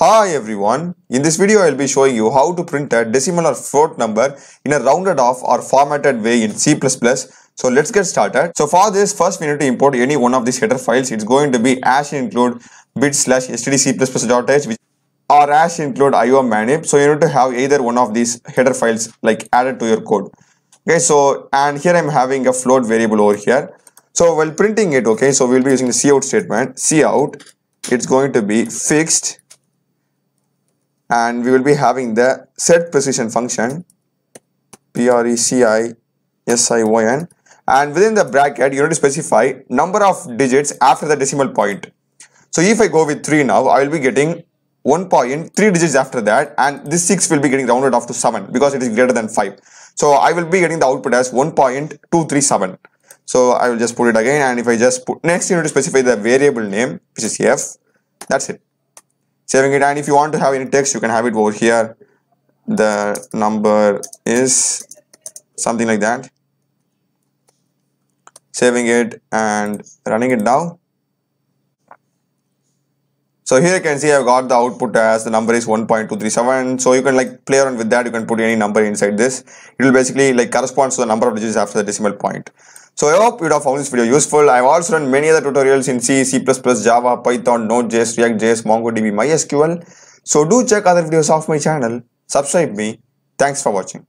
Hi everyone, in this video I will be showing you how to print a decimal or float number in a rounded off or formatted way in C++. So let's get started. So for this, first we need to import any one of these header files. It's going to be #include bit/stdc++.h or #include iomanip. So you need to have either one of these header files like added to your code. Okay, so and here I'm having a float variable over here. So while printing it, okay, so we'll be using the cout statement. Cout, it's going to be fixed, and we will be having the set precision function, precision, and within the bracket you need to specify number of digits after the decimal point. So if I go with 3 now, I will be getting 1 point 3 digits after that, and this 6 will be getting rounded off to 7 because it is greater than 5. So I will be getting the output as 1.237. So I will just put it again, and if I just put next, you need to specify the variable name, which is f. That's it. Saving it, and if you want to have any text, you can have it over here. The number is something like that. Saving it and running it now. So here you can see I've got the output as the number is 1.237. So you can like play around with that. You can put any number inside this. It will basically like corresponds to the number of digits after the decimal point. So I hope you have found this video useful. I've also done many other tutorials in C, C++, Java, Python, Node.js, React.js, MongoDB, MySQL. So do check other videos of my channel. Subscribe me. Thanks for watching.